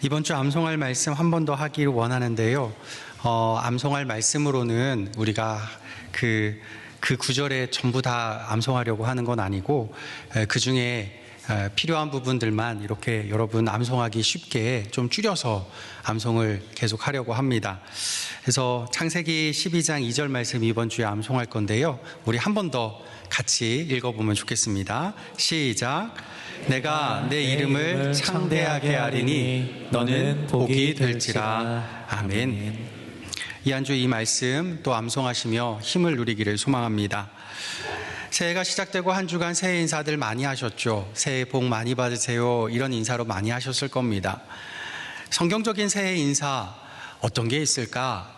이번 주 암송할 말씀 한 번 더 하기를 원하는데요. 암송할 말씀으로는 우리가 그 구절에 전부 다 암송하려고 하는 건 아니고 그 중에 필요한 부분들만 이렇게 여러분 암송하기 쉽게 좀 줄여서 암송을 계속 하려고 합니다. 그래서 창세기 12장 2절 말씀 이번 주에 암송할 건데요. 우리 한 번 더 같이 읽어보면 좋겠습니다. 시작. 내가 내 이름을 창대하게 하리니 너는 복이 될지라. 아멘. 이 한 주 이 말씀 또 암송하시며 힘을 누리기를 소망합니다. 새해가 시작되고 한 주간 새해 인사들 많이 하셨죠. 새해 복 많이 받으세요. 이런 인사로 많이 하셨을 겁니다. 성경적인 새해 인사 어떤 게 있을까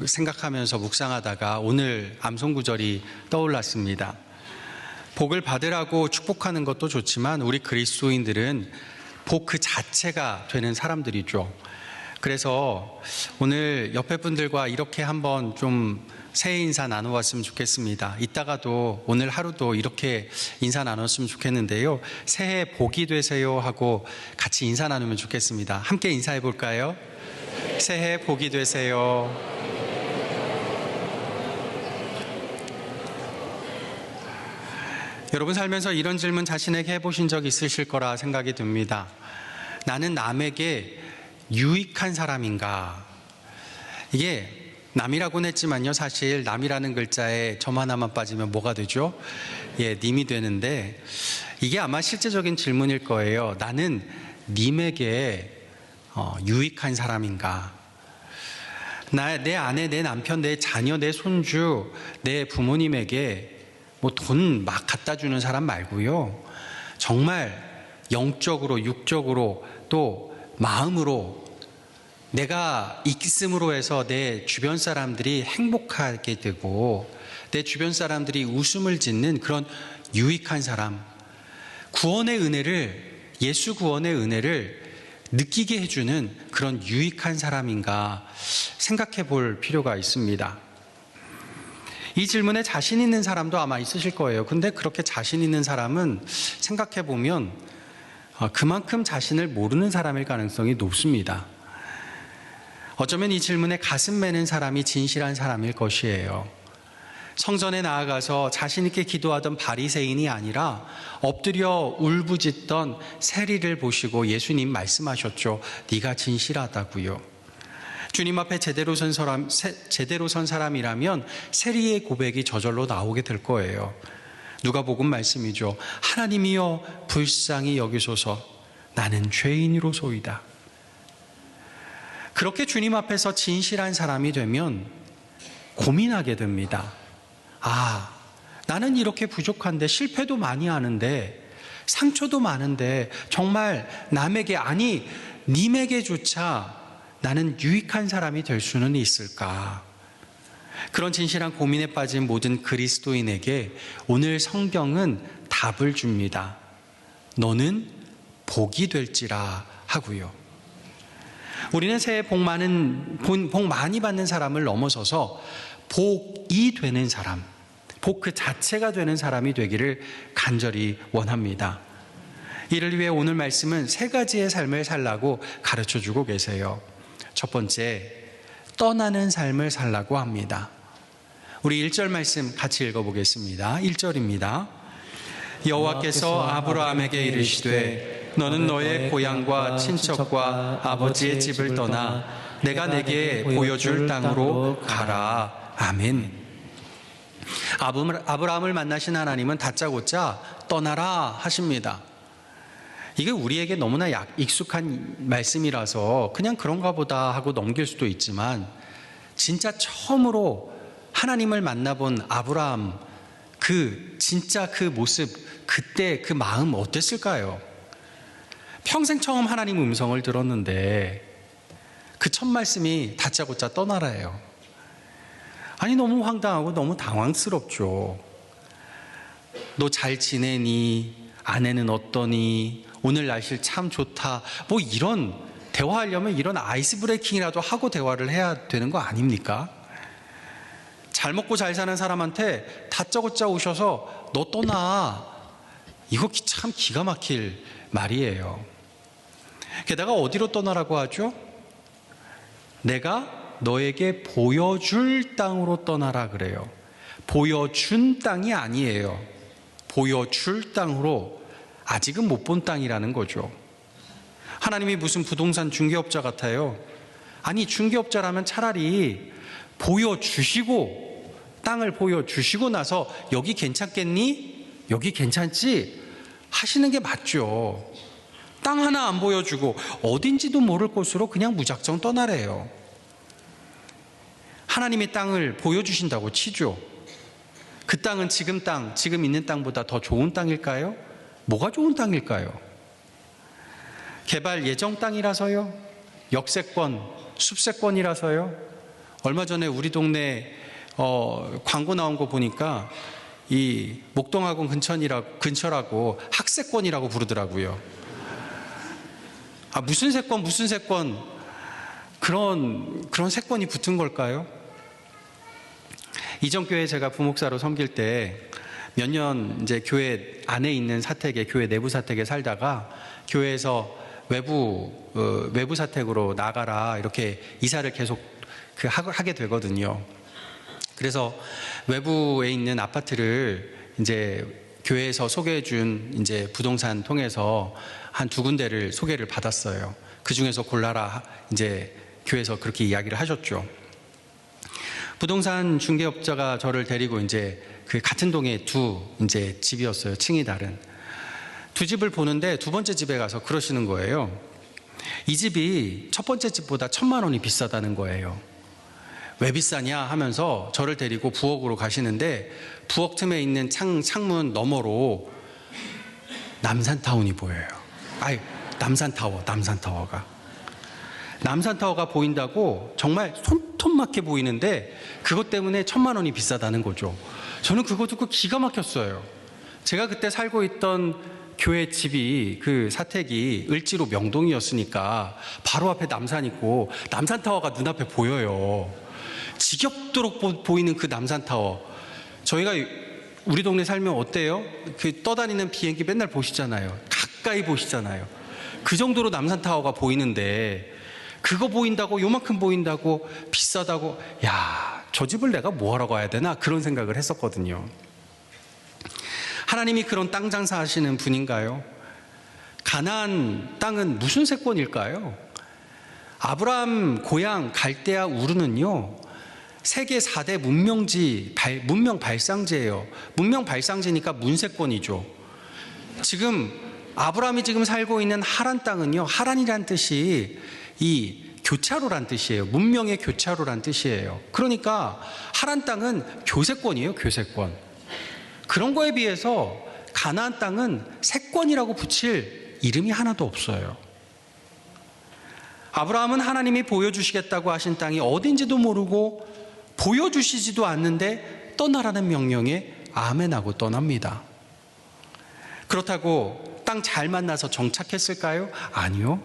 생각하면서 묵상하다가 오늘 암송 구절이 떠올랐습니다. 복을 받으라고 축복하는 것도 좋지만 우리 그리스도인들은 복 그 자체가 되는 사람들이죠. 그래서 오늘 옆에 분들과 이렇게 한번 좀 새해 인사 나누었으면 좋겠습니다. 이따가도 오늘 하루도 이렇게 인사 나눴으면 좋겠는데요. 새해 복이 되세요 하고 같이 인사 나누면 좋겠습니다. 함께 인사해 볼까요? 새해 복이 되세요. 여러분 살면서 이런 질문 자신에게 해보신 적 있으실 거라 생각이 듭니다. 나는 남에게 유익한 사람인가? 이게 남이라고는 했지만요, 사실 남이라는 글자에 점 하나만 빠지면 뭐가 되죠? 님이 되는데 이게 아마 실제적인 질문일 거예요. 나는 님에게 유익한 사람인가? 내 아내, 내 남편, 내 자녀, 내 손주, 내 부모님에게 뭐 돈 막 갖다 주는 사람 말고요. 정말 영적으로, 육적으로 또 마음으로 내가 있음으로 해서 내 주변 사람들이 행복하게 되고 내 주변 사람들이 웃음을 짓는 그런 유익한 사람, 구원의 은혜를, 예수 구원의 은혜를 느끼게 해주는 그런 유익한 사람인가 생각해 볼 필요가 있습니다. 이 질문에 자신 있는 사람도 아마 있으실 거예요. 근데 그렇게 자신 있는 사람은 생각해 보면 그만큼 자신을 모르는 사람일 가능성이 높습니다. 어쩌면 이 질문에 가슴 매는 사람이 진실한 사람일 것이에요. 성전에 나아가서 자신 있게 기도하던 바리새인이 아니라 엎드려 울부짖던 세리를 보시고 예수님 말씀하셨죠. 네가 진실하다고요. 주님 앞에 제대로 선 사람이라면 세리의 고백이 저절로 나오게 될 거예요. 누가복음 말씀이죠. 하나님이여 불쌍히 여기소서 나는 죄인이로소이다. 그렇게 주님 앞에서 진실한 사람이 되면 고민하게 됩니다. 나는 이렇게 부족한데, 실패도 많이 하는데, 상처도 많은데 정말 남에게, 아니 님에게조차 나는 유익한 사람이 될 수는 있을까? 그런 진실한 고민에 빠진 모든 그리스도인에게 오늘 성경은 답을 줍니다. 너는 복이 될지라 하고요. 우리는 새해 복 많이 받는 사람을 넘어서서 복이 되는 사람, 복 그 자체가 되는 사람이 되기를 간절히 원합니다. 이를 위해 오늘 말씀은 세 가지의 삶을 살라고 가르쳐주고 계세요. 첫 번째, 떠나는 삶을 살라고 합니다. 우리 1절 말씀 같이 읽어보겠습니다. 1절입니다. 여호와께서 아브라함에게 이르시되 너는 너의 고향과 친척과 아버지의 집을 떠나 내가 내게 보여줄 땅으로 가라. 아멘. 아브라함을 만나신 하나님은 다짜고짜 떠나라 하십니다. 이게 우리에게 너무나 익숙한 말씀이라서 그냥 그런가 보다 하고 넘길 수도 있지만 진짜 처음으로 하나님을 만나본 아브라함, 진짜 그 모습, 그때 그 마음 어땠을까요? 평생 처음 하나님 음성을 들었는데 그 첫 말씀이 다짜고짜 떠나라예요. 아니 너무 황당하고 너무 당황스럽죠. 너 잘 지내니? 아내는 어떠니? 오늘 날씨 참 좋다. 뭐 이런 대화하려면 이런 아이스 브레이킹이라도 하고 대화를 해야 되는 거 아닙니까? 잘 먹고 잘 사는 사람한테 다짜고짜 오셔서 너 떠나. 이거 참 기가 막힐 말이에요. 게다가 어디로 떠나라고 하죠? 내가 너에게 보여줄 땅으로 떠나라 그래요. 보여준 땅이 아니에요. 보여줄 땅으로, 아직은 못 본 땅이라는 거죠. 하나님이 무슨 부동산 중개업자 같아요? 아니, 중개업자라면 차라리 보여주시고, 땅을 보여주시고 나서 여기 괜찮겠니? 여기 괜찮지? 하시는 게 맞죠. 땅 하나 안 보여주고 어딘지도 모를 곳으로 그냥 무작정 떠나래요. 하나님이 땅을 보여주신다고 치죠. 그 땅은 지금 있는 땅보다 더 좋은 땅일까요? 뭐가 좋은 땅일까요? 개발 예정 땅이라서요? 역세권, 숲세권이라서요? 얼마 전에 우리 동네 광고 나온 거 보니까 이 목동학원 근처라고 학세권이라고 부르더라고요. 아, 무슨 세권, 그런 세권이 붙은 걸까요? 이전 교회 제가 부목사로 섬길 때 몇 년 이제 교회 안에 있는 사택에, 교회 내부 사택에 살다가 교회에서 외부 사택으로 나가라 이렇게 이사를 계속 하게 되거든요. 그래서 외부에 있는 아파트를 이제 교회에서 소개해준 이제 부동산 통해서 한 2군데를 소개를 받았어요. 그 중에서 골라라 이제 교회에서 그렇게 이야기를 하셨죠. 부동산 중개업자가 저를 데리고 이제 그 같은 동에 이제 집이었어요. 층이 다른. 두 집을 보는데 두 번째 집에 가서 그러시는 거예요. 이 집이 첫 번째 집보다 1,000만 원이 비싸다는 거예요. 왜 비싸냐 하면서 저를 데리고 부엌으로 가시는데 부엌 틈에 있는 창문 너머로 남산타운이 보여요. 남산타워가 보인다고 정말 손톱맞게 보이는데 그것 때문에 1,000만 원이 비싸다는 거죠. 저는 그거 듣고 기가 막혔어요. 제가 그때 살고 있던 교회 집이, 그 사택이 을지로 명동이었으니까 바로 앞에 남산 있고 남산타워가 눈앞에 보여요. 지겹도록 보이는 그 남산타워. 저희가 우리 동네 살면 어때요? 그 떠다니는 비행기 맨날 보시잖아요. 가까이 보시잖아요. 그 정도로 남산타워가 보이는데 그거 보인다고, 요만큼 보인다고, 비싸다고, 야, 저 집을 내가 뭐하러 가야 되나? 그런 생각을 했었거든요. 하나님이 그런 땅 장사하시는 분인가요? 가나안 땅은 무슨 세권일까요? 아브라함 고향 갈대아 우르는요, 세계 4대 문명 발상지예요. 문명 발상지니까 문세권이죠. 지금 아브라함이 지금 살고 있는 하란 땅은요, 하란이란 뜻이 이 교차로란 뜻이에요. 문명의 교차로란 뜻이에요. 그러니까 하란 땅은 교세권이에요. 교세권. 그런 거에 비해서 가나안 땅은 세권이라고 붙일 이름이 하나도 없어요. 아브라함은 하나님이 보여주시겠다고 하신 땅이 어딘지도 모르고 보여주시지도 않는데 떠나라는 명령에 아멘하고 떠납니다. 그렇다고 땅 잘 만나서 정착했을까요? 아니요.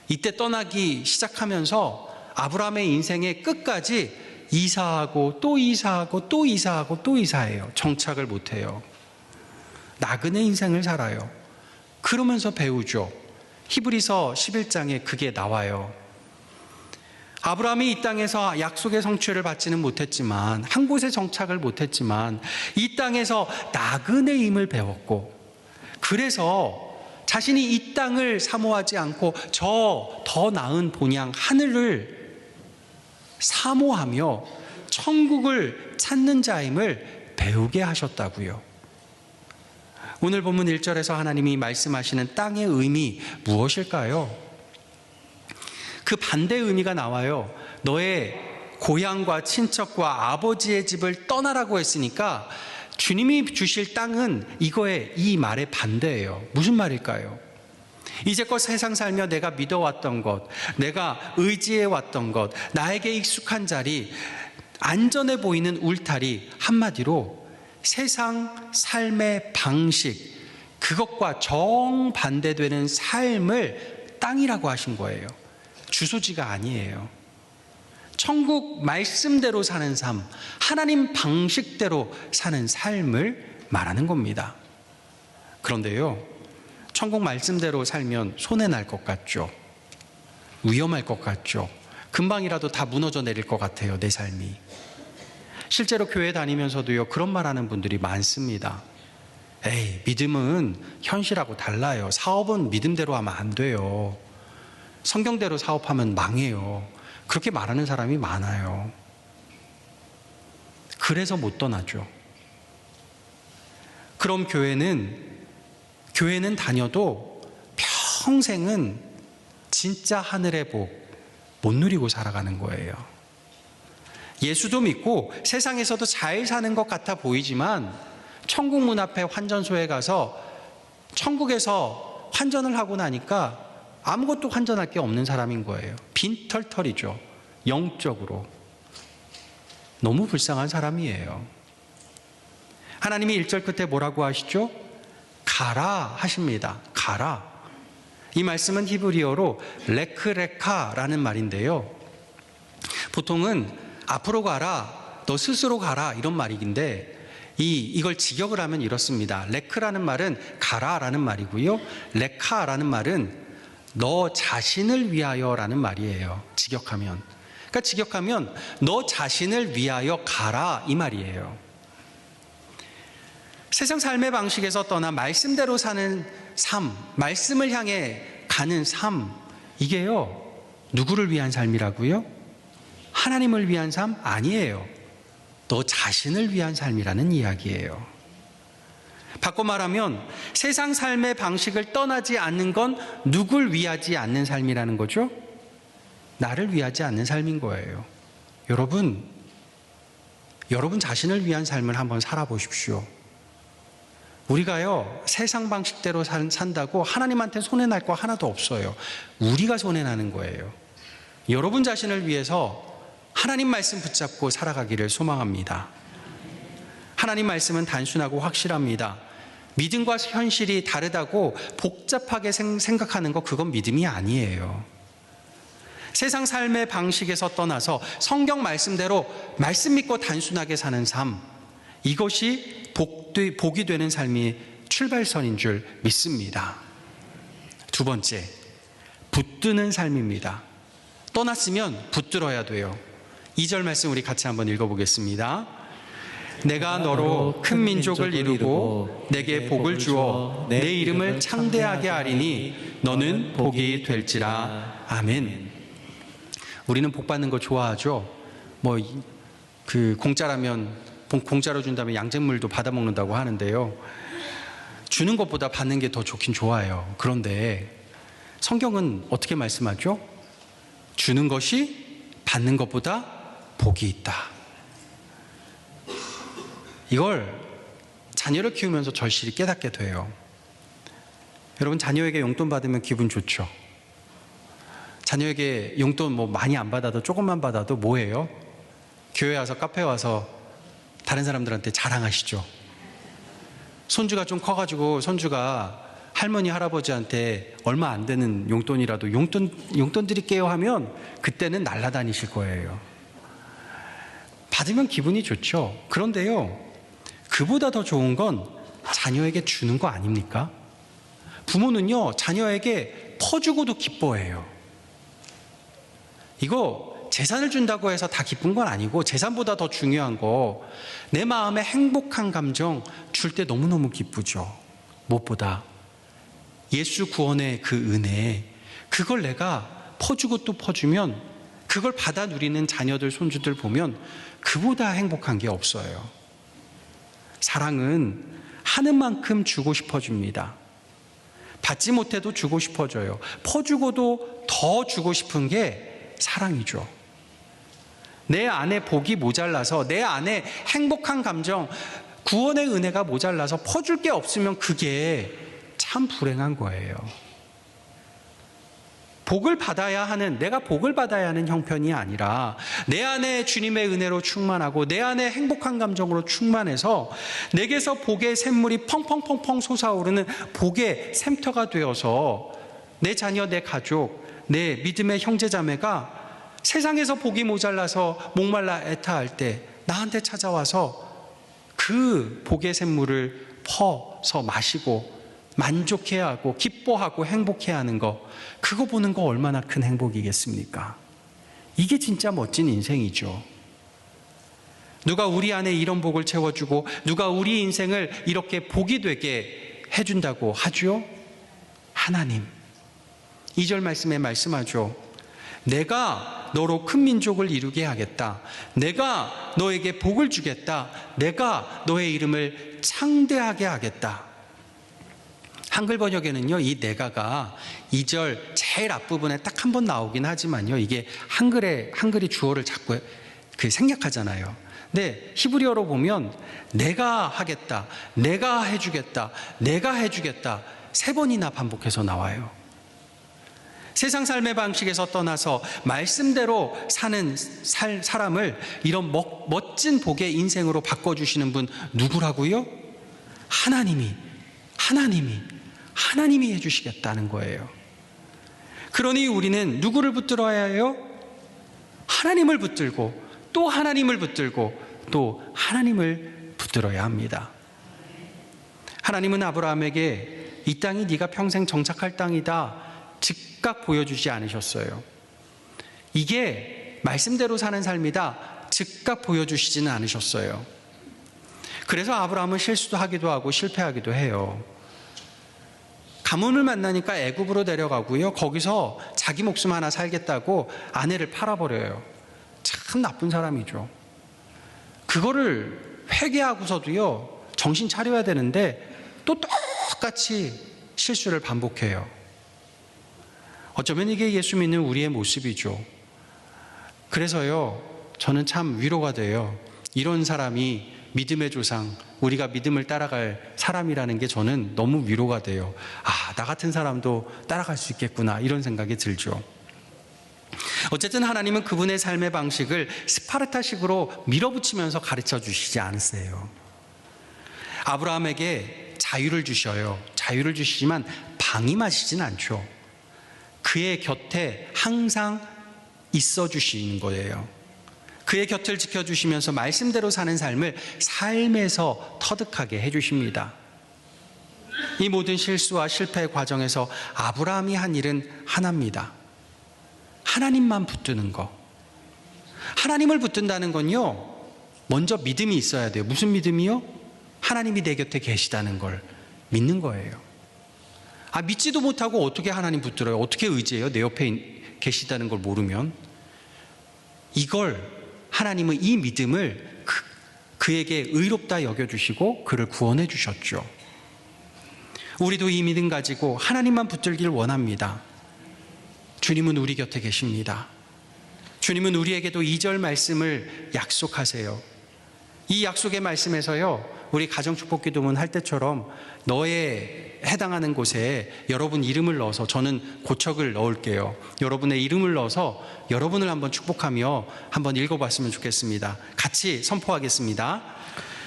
이때 떠나기 시작하면서 아브라함의 인생의 끝까지 이사하고 또 이사하고 또 이사하고 또 이사해요. 정착을 못해요. 나그네 인생을 살아요. 그러면서 배우죠. 히브리서 11장에 그게 나와요. 아브라함이 이 땅에서 약속의 성취를 받지는 못했지만, 한 곳에 정착을 못했지만 이 땅에서 나그네임을 배웠고, 그래서 자신이 이 땅을 사모하지 않고 저 더 나은 본향 하늘을 사모하며 천국을 찾는 자임을 배우게 하셨다고요. 오늘 본문 1절에서 하나님이 말씀하시는 땅의 의미 무엇일까요? 그 반대의 의미가 나와요. 너의 고향과 친척과 아버지의 집을 떠나라고 했으니까 주님이 주실 땅은 이 말의 반대예요. 무슨 말일까요? 이제껏 세상 살며 내가 믿어왔던 것, 내가 의지해왔던 것, 나에게 익숙한 자리, 안전해 보이는 울타리, 한마디로 세상 삶의 방식, 그것과 정반대되는 삶을 땅이라고 하신 거예요. 주소지가 아니에요. 천국 말씀대로 사는 삶, 하나님 방식대로 사는 삶을 말하는 겁니다. 그런데요, 천국 말씀대로 살면 손해 날 것 같죠? 위험할 것 같죠. 금방이라도 다 무너져 내릴 것 같아요, 내 삶이. 실제로 교회 다니면서도요, 그런 말 하는 분들이 많습니다. 에이, 믿음은 현실하고 달라요. 사업은 믿음대로 하면 안 돼요. 성경대로 사업하면 망해요. 그렇게 말하는 사람이 많아요. 그래서 못 떠나죠. 그럼 교회는 다녀도 평생은 진짜 하늘의 복 못 누리고 살아가는 거예요. 예수도 믿고 세상에서도 잘 사는 것 같아 보이지만 천국 문 앞에 환전소에 가서 천국에서 환전을 하고 나니까 아무것도 환전할 게 없는 사람인 거예요. 빈털털이죠. 영적으로. 너무 불쌍한 사람이에요. 하나님이 1절 끝에 뭐라고 하시죠? 가라 하십니다. 가라. 이 말씀은 히브리어로 레크레카라는 말인데요. 보통은 앞으로 가라, 너 스스로 가라 이런 말인데 이걸 직역을 하면 이렇습니다. 레크라는 말은 가라라는 말이고요. 레카라는 말은 너 자신을 위하여라는 말이에요. 직역하면. 그러니까 직역하면 너 자신을 위하여 가라 이 말이에요. 세상 삶의 방식에서 떠나 말씀대로 사는 삶, 말씀을 향해 가는 삶, 이게요, 누구를 위한 삶이라고요? 하나님을 위한 삶 아니에요. 너 자신을 위한 삶이라는 이야기예요. 바꿔 말하면 세상 삶의 방식을 떠나지 않는 건 누굴 위하지 않는 삶이라는 거죠? 나를 위하지 않는 삶인 거예요. 여러분 자신을 위한 삶을 한번 살아보십시오. 우리가요, 세상 방식대로 산다고 하나님한테 손해날 거 하나도 없어요. 우리가 손해나는 거예요. 여러분 자신을 위해서 하나님 말씀 붙잡고 살아가기를 소망합니다. 하나님 말씀은 단순하고 확실합니다. 믿음과 현실이 다르다고 복잡하게 생각하는 거, 그건 믿음이 아니에요. 세상 삶의 방식에서 떠나서 성경 말씀대로 말씀 믿고 단순하게 사는 삶, 이것이 복이 되는 삶이 출발선인 줄 믿습니다. 두 번째, 붙드는 삶입니다. 떠났으면 붙들어야 돼요. 2절 말씀 우리 같이 한번 읽어보겠습니다. 내가 너로 큰 민족을 이루고 내게 복을 주어 내 이름을 창대하게 하리니 너는 복이 될지라. 아멘. 우리는 복 받는 거 좋아하죠. 공짜라면 공짜로 준다면 양잿물도 받아 먹는다고 하는데요. 주는 것보다 받는 게 더 좋긴 좋아요. 그런데 성경은 어떻게 말씀하죠? 주는 것이 받는 것보다 복이 있다. 이걸 자녀를 키우면서 절실히 깨닫게 돼요. 여러분, 자녀에게 용돈 받으면 기분 좋죠? 자녀에게 용돈 많이 안 받아도 조금만 받아도 뭐예요? 교회 와서 카페 와서 다른 사람들한테 자랑하시죠. 손주가 좀 커가지고 손주가 할머니 할아버지한테 얼마 안 되는 용돈이라도 용돈 드릴게요 하면 그때는 날아다니실 거예요. 받으면 기분이 좋죠. 그런데요, 그보다 더 좋은 건 자녀에게 주는 거 아닙니까? 부모는요, 자녀에게 퍼주고도 기뻐해요. 이거 재산을 준다고 해서 다 기쁜 건 아니고, 재산보다 더 중요한 거, 내 마음에 행복한 감정 줄 때 너무너무 기쁘죠. 무엇보다 예수 구원의 그 은혜, 그걸 내가 퍼주고 또 퍼주면, 그걸 받아 누리는 자녀들, 손주들 보면 그보다 행복한 게 없어요. 사랑은 하는 만큼 주고 싶어줍니다. 받지 못해도 주고 싶어져요. 퍼주고도 더 주고 싶은 게 사랑이죠. 내 안에 복이 모자라서, 내 안에 행복한 감정, 구원의 은혜가 모자라서 퍼줄 게 없으면 그게 참 불행한 거예요. 내가 복을 받아야 하는 형편이 아니라 내 안에 주님의 은혜로 충만하고 내 안에 행복한 감정으로 충만해서 내게서 복의 샘물이 펑펑펑펑 솟아오르는 복의 샘터가 되어서 내 자녀, 내 가족, 내 믿음의 형제자매가 세상에서 복이 모자라서 목말라 애타할 때 나한테 찾아와서 그 복의 샘물을 퍼서 마시고 만족해야 하고 기뻐하고 행복해야 하는 거, 그거 보는 거 얼마나 큰 행복이겠습니까? 이게 진짜 멋진 인생이죠. 누가 우리 안에 이런 복을 채워주고 누가 우리 인생을 이렇게 복이 되게 해준다고 하죠? 하나님. 2절 말씀에 말씀하죠. 내가 너로 큰 민족을 이루게 하겠다. 내가 너에게 복을 주겠다. 내가 너의 이름을 창대하게 하겠다. 한글 번역에는요, 이 내가가 2절 제일 앞부분에 딱 한 번 나오긴 하지만요, 이게 한글이 주어를 자꾸 생략하잖아요. 근데 히브리어로 보면 내가 하겠다, 내가 해주겠다, 내가 해주겠다 3번이나 반복해서 나와요. 세상 삶의 방식에서 떠나서 말씀대로 사는 사람을 이런 멋진 복의 인생으로 바꿔주시는 분 누구라고요? 하나님이 해주시겠다는 거예요. 그러니 우리는 누구를 붙들어야 해요? 하나님을 붙들고 또 하나님을 붙들고 또 하나님을 붙들어야 합니다. 하나님은 아브라함에게 이 땅이 네가 평생 정착할 땅이다 즉각 보여주지 않으셨어요. 이게 말씀대로 사는 삶이다 즉각 보여주시지는 않으셨어요. 그래서 아브라함은 실수도 하기도 하고 실패하기도 해요. 가문을 만나니까 애굽으로 데려가고요, 거기서 자기 목숨 하나 살겠다고 아내를 팔아버려요. 참 나쁜 사람이죠. 그거를 회개하고서도요, 정신 차려야 되는데 또 똑같이 실수를 반복해요. 어쩌면 이게 예수 믿는 우리의 모습이죠. 그래서요, 저는 참 위로가 돼요. 이런 사람이 믿음의 조상, 우리가 믿음을 따라갈 사람이라는 게 저는 너무 위로가 돼요. 나 같은 사람도 따라갈 수 있겠구나, 이런 생각이 들죠. 어쨌든 하나님은 그분의 삶의 방식을 스파르타식으로 밀어붙이면서 가르쳐 주시지 않으세요. 아브라함에게 자유를 주셔요. 자유를 주시지만 방임하시진 않죠. 그의 곁에 항상 있어 주시는 거예요. 그의 곁을 지켜주시면서 말씀대로 사는 삶을 삶에서 터득하게 해주십니다. 이 모든 실수와 실패의 과정에서 아브라함이 한 일은 하나입니다. 하나님만 붙드는 거. 하나님을 붙든다는 건요, 먼저 믿음이 있어야 돼요. 무슨 믿음이요? 하나님이 내 곁에 계시다는 걸 믿는 거예요. 믿지도 못하고 어떻게 하나님 붙들어요? 어떻게 의지해요? 내 옆에 계시다는 걸 모르면. 하나님은 이 믿음을 그에게 의롭다 여겨주시고 그를 구원해 주셨죠. 우리도 이 믿음 가지고 하나님만 붙들길 원합니다. 주님은 우리 곁에 계십니다. 주님은 우리에게도 2절 말씀을 약속하세요. 이 약속의 말씀에서요, 우리 가정축복기도문 할 때처럼 너의 해당하는 곳에 여러분 이름을 넣어서, 저는 고척을 넣을게요. 여러분의 이름을 넣어서 여러분을 한번 축복하며 한번 읽어봤으면 좋겠습니다. 같이 선포하겠습니다.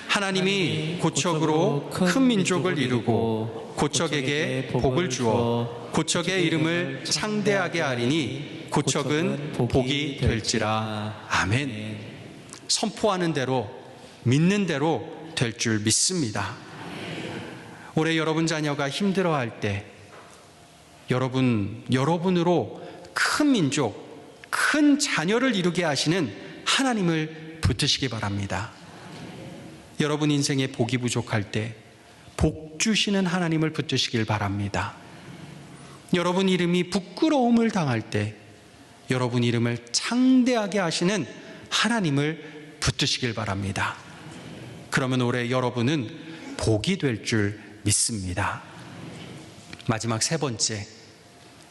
하나님이 고척으로 큰 민족을 이루고 고척에게 복을 주어 고척의 이름을 창대하게 하리니 고척은 복이 될지라. 아멘. 선포하는 대로, 믿는 대로 될 줄 믿습니다. 올해 여러분 자녀가 힘들어할 때 여러분으로 큰 민족, 큰 자녀를 이루게 하시는 하나님을 붙드시기 바랍니다. 여러분 인생에 복이 부족할 때 복 주시는 하나님을 붙드시길 바랍니다. 여러분 이름이 부끄러움을 당할 때 여러분 이름을 창대하게 하시는 하나님을 붙드시길 바랍니다. 그러면 올해 여러분은 복이 될 줄 믿습니다. 마지막 3번째,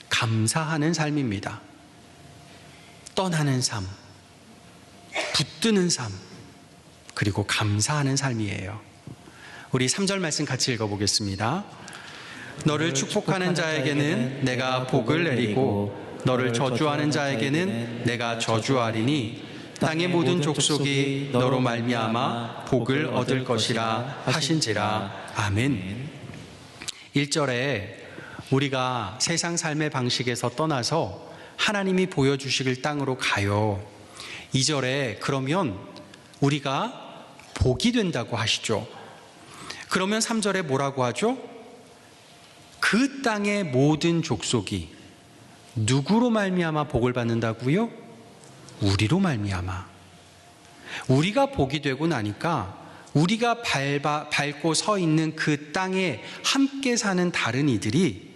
감사하는 삶입니다. 떠나는 삶, 붙드는 삶, 그리고 감사하는 삶이에요. 우리 3절 말씀 같이 읽어보겠습니다. 너를 축복하는 자에게는 내가 복을 내리고 너를 저주하는 자에게는 내가 저주하리니 땅의 모든 족속이 너로 말미암아 복을 얻을 것이라 하신지라. 아멘. 1절에 우리가 세상 삶의 방식에서 떠나서 하나님이 보여주시길 땅으로 가요. 2절에 그러면 우리가 복이 된다고 하시죠. 그러면 3절에 뭐라고 하죠? 그 땅의 모든 족속이 누구로 말미암아 복을 받는다고요? 우리로 말미암아. 우리가 복이 되고 나니까 우리가 밟고 서 있는 그 땅에 함께 사는 다른 이들이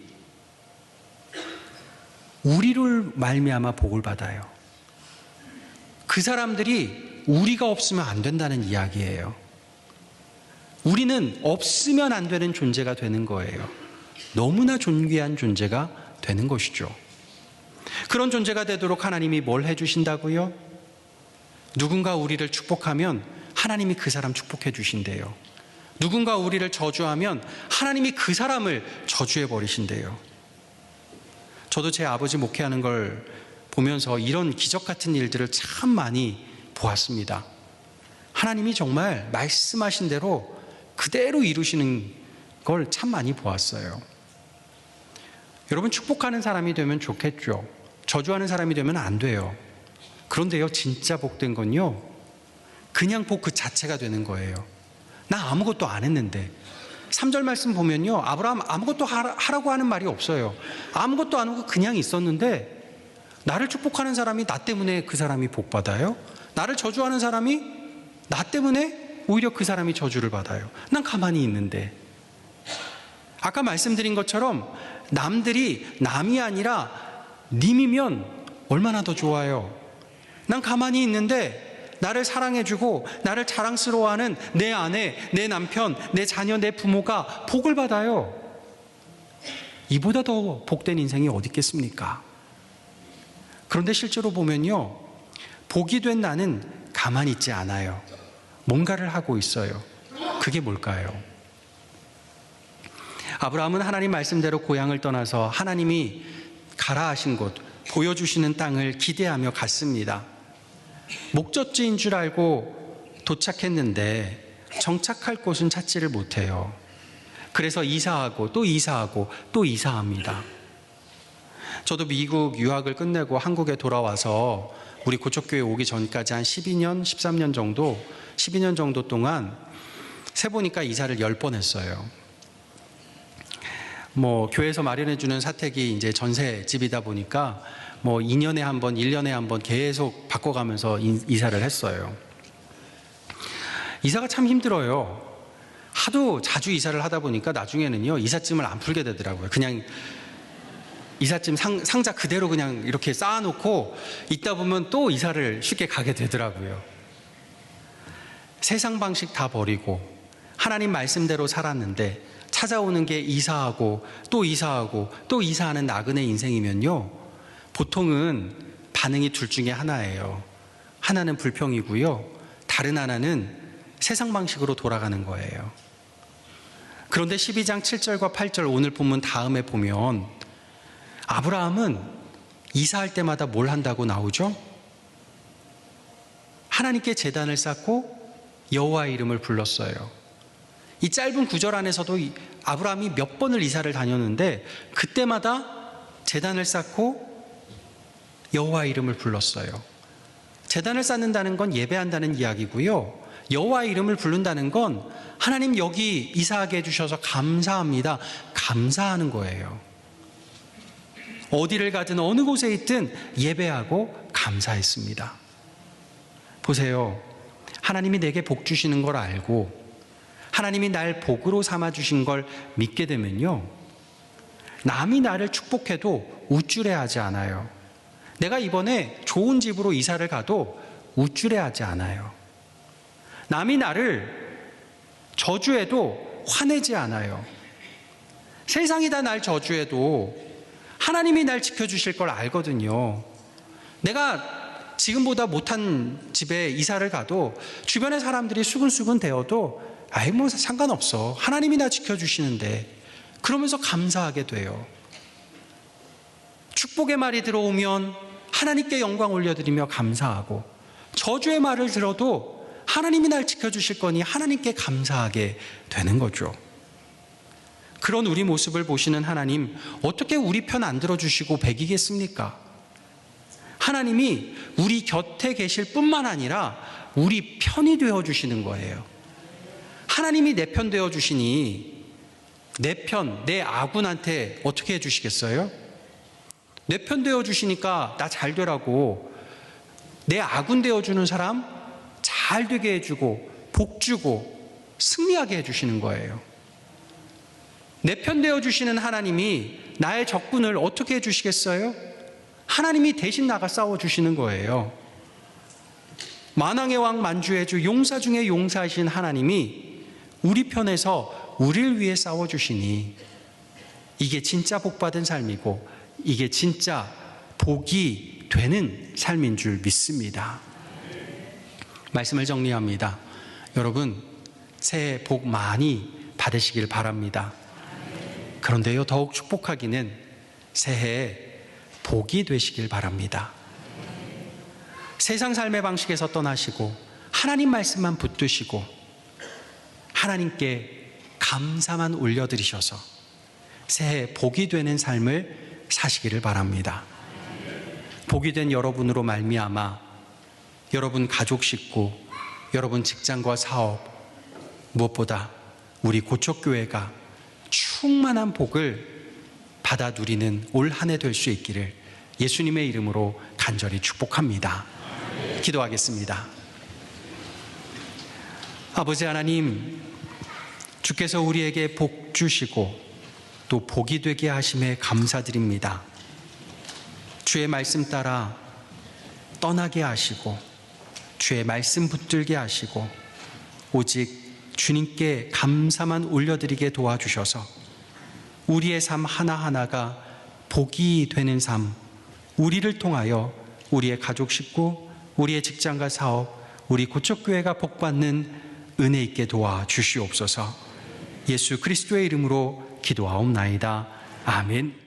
우리를 말미암아 복을 받아요. 그 사람들이 우리가 없으면 안 된다는 이야기예요. 우리는 없으면 안 되는 존재가 되는 거예요. 너무나 존귀한 존재가 되는 것이죠. 그런 존재가 되도록 하나님이 뭘 해주신다고요? 누군가 우리를 축복하면 하나님이 그 사람 축복해 주신대요. 누군가 우리를 저주하면 하나님이 그 사람을 저주해 버리신대요. 저도 제 아버지 목회하는 걸 보면서 이런 기적 같은 일들을 참 많이 보았습니다. 하나님이 정말 말씀하신 대로 그대로 이루시는 걸 참 많이 보았어요. 여러분, 축복하는 사람이 되면 좋겠죠. 저주하는 사람이 되면 안 돼요. 그런데요, 진짜 복된 건요, 그냥 복 그 자체가 되는 거예요. 나 아무것도 안 했는데. 3절 말씀 보면요, 아브라함 아무것도 하라고 하는 말이 없어요. 아무것도 안 하고 그냥 있었는데 나를 축복하는 사람이 나 때문에 그 사람이 복 받아요. 나를 저주하는 사람이 나 때문에 오히려 그 사람이 저주를 받아요. 난 가만히 있는데. 아까 말씀드린 것처럼 남이 아니라 님이면 얼마나 더 좋아요. 난 가만히 있는데 나를 사랑해주고 나를 자랑스러워하는 내 아내, 내 남편, 내 자녀, 내 부모가 복을 받아요. 이보다 더 복된 인생이 어디 있겠습니까? 그런데 실제로 보면요, 복이 된 나는 가만히 있지 않아요. 뭔가를 하고 있어요. 그게 뭘까요? 아브라함은 하나님 말씀대로 고향을 떠나서 하나님이 가라 하신 곳, 보여주시는 땅을 기대하며 갔습니다. 목적지인 줄 알고 도착했는데 정착할 곳은 찾지를 못해요. 그래서 이사하고 또 이사하고 또 이사합니다. 저도 미국 유학을 끝내고 한국에 돌아와서 우리 고척교회 오기 전까지 한 13년 정도 동안 세보니까 이사를 10번 했어요. 교회에서 마련해주는 사택이 이제 전세 집이다 보니까 2년에 한 번, 1년에 한 번 계속 바꿔가면서 이사를 했어요. 이사가 참 힘들어요. 하도 자주 이사를 하다 보니까 나중에는요, 이삿짐을 안 풀게 되더라고요. 그냥 이삿짐 상자 그대로 그냥 이렇게 쌓아놓고 있다 보면 또 이사를 쉽게 가게 되더라고요. 세상 방식 다 버리고 하나님 말씀대로 살았는데 찾아오는 게 이사하고 또 이사하고 또 이사하는 나그네 인생이면요, 보통은 반응이 둘 중에 하나예요. 하나는 불평이고요, 다른 하나는 세상 방식으로 돌아가는 거예요. 그런데 12장 7절과 8절 오늘 본문 다음에 보면 아브라함은 이사할 때마다 뭘 한다고 나오죠? 하나님께 제단을 쌓고 여호와의 이름을 불렀어요. 이 짧은 구절 안에서도 아브라함이 몇 번을 이사를 다녔는데 그때마다 제단을 쌓고 여호와의 이름을 불렀어요. 제단을 쌓는다는 건 예배한다는 이야기고요, 여호와의 이름을 부른다는 건 하나님 여기 이사하게 해주셔서 감사합니다, 감사하는 거예요. 어디를 가든 어느 곳에 있든 예배하고 감사했습니다. 보세요, 하나님이 내게 복 주시는 걸 알고 하나님이 날 복으로 삼아주신 걸 믿게 되면요, 남이 나를 축복해도 우쭐해하지 않아요. 내가 이번에 좋은 집으로 이사를 가도 우쭐해하지 않아요. 남이 나를 저주해도 화내지 않아요. 세상이 다 날 저주해도 하나님이 날 지켜주실 걸 알거든요. 내가 지금보다 못한 집에 이사를 가도 주변의 사람들이 수근수근 대어도 상관없어, 하나님이 나 지켜주시는데, 그러면서 감사하게 돼요. 축복의 말이 들어오면 하나님께 영광 올려드리며 감사하고, 저주의 말을 들어도 하나님이 날 지켜주실 거니 하나님께 감사하게 되는 거죠. 그런 우리 모습을 보시는 하나님, 어떻게 우리 편 안 들어주시고 배기겠습니까? 하나님이 우리 곁에 계실 뿐만 아니라 우리 편이 되어주시는 거예요. 하나님이 내 편 되어주시니 내 편, 내 아군한테 어떻게 해주시겠어요? 내 편 되어주시니까 나 잘 되라고 내 아군 되어주는 사람 잘 되게 해주고 복 주고 승리하게 해주시는 거예요. 내 편 되어주시는 하나님이 나의 적군을 어떻게 해주시겠어요? 하나님이 대신 나가 싸워주시는 거예요. 만왕의 왕 만주의 주 용사 중에 용사이신 하나님이 우리 편에서 우리를 위해 싸워주시니 이게 진짜 복받은 삶이고 이게 진짜 복이 되는 삶인 줄 믿습니다. 말씀을 정리합니다. 여러분, 새해 복 많이 받으시길 바랍니다. 그런데요, 더욱 축복하기는 새해에 복이 되시길 바랍니다. 세상 삶의 방식에서 떠나시고 하나님 말씀만 붙드시고 하나님께 감사만 올려드리셔서 새해 복이 되는 삶을 사시기를 바랍니다. 복이 된 여러분으로 말미암아 여러분 가족 식구, 여러분 직장과 사업, 무엇보다 우리 고척교회가 충만한 복을 받아 누리는 올 한 해 될 수 있기를 예수님의 이름으로 간절히 축복합니다. 기도하겠습니다. 아버지 하나님, 주께서 우리에게 복 주시고 또 복이 되게 하심에 감사드립니다. 주의 말씀 따라 떠나게 하시고 주의 말씀 붙들게 하시고 오직 주님께 감사만 올려드리게 도와주셔서 우리의 삶 하나하나가 복이 되는 삶, 우리를 통하여 우리의 가족 식구, 우리의 직장과 사업, 우리 고척교회가 복받는 은혜 있게 도와주시옵소서. 예수 그리스도의 이름으로 기도하옵나이다. 아멘.